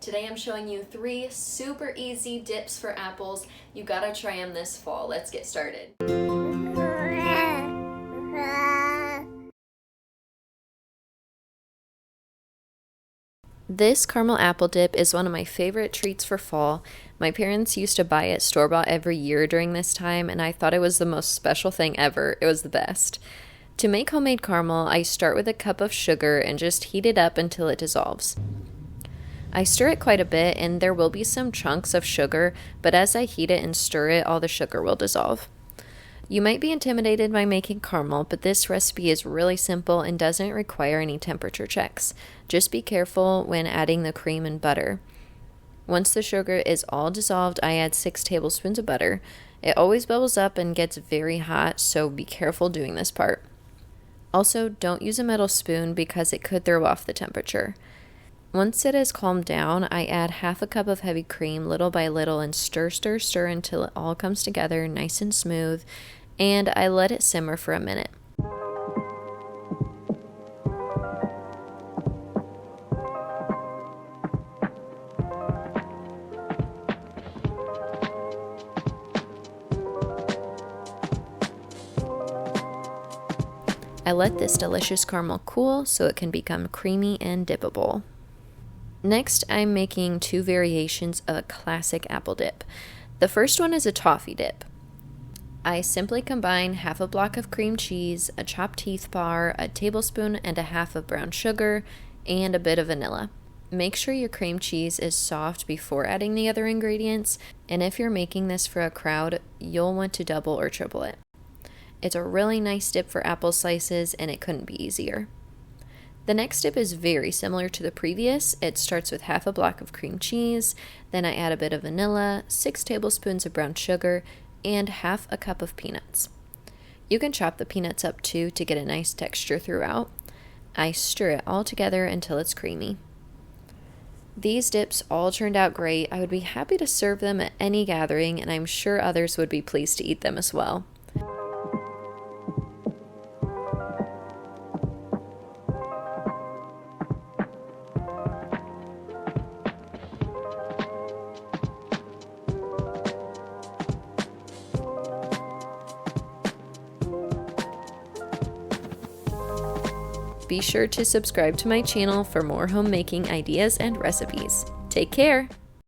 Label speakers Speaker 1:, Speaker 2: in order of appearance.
Speaker 1: Today I'm showing you 3 super easy dips for apples. You gotta try them this fall. Let's get started. This caramel apple dip is one of my favorite treats for fall. My parents used to buy it store-bought every year during this time, and I thought it was the most special thing ever. It was the best. To make homemade caramel, I start with a cup of sugar and just heat it up until it dissolves. I stir it quite a bit, and there will be some chunks of sugar, but as I heat it and stir it, all the sugar will dissolve. You might be intimidated by making caramel, but this recipe is really simple and doesn't require any temperature checks. Just be careful when adding the cream and butter. Once the sugar is all dissolved, I add 6 tablespoons of butter. It always bubbles up and gets very hot, so be careful doing this part. Also, don't use a metal spoon because it could throw off the temperature. Once it has calmed down, I add half a cup of heavy cream little by little and stir until it all comes together nice and smooth, and I let it simmer for a minute. I let this delicious caramel cool so it can become creamy and dippable. Next, I'm making 2 variations of a classic apple dip. The first one is a toffee dip. I simply combine half a block of cream cheese, a chopped Heath bar, a tablespoon and a half of brown sugar, and a bit of vanilla. Make sure your cream cheese is soft before adding the other ingredients, and if you're making this for a crowd, you'll want to double or triple it. It's a really nice dip for apple slices, and it couldn't be easier. The next dip is very similar to the previous. It starts with half a block of cream cheese, then I add a bit of vanilla, 6 tablespoons of brown sugar, and half a cup of peanuts. You can chop the peanuts up too to get a nice texture throughout. I stir it all together until it's creamy. These dips all turned out great. I would be happy to serve them at any gathering, and I'm sure others would be pleased to eat them as well. Be sure to subscribe to my channel for more homemaking ideas and recipes. Take care!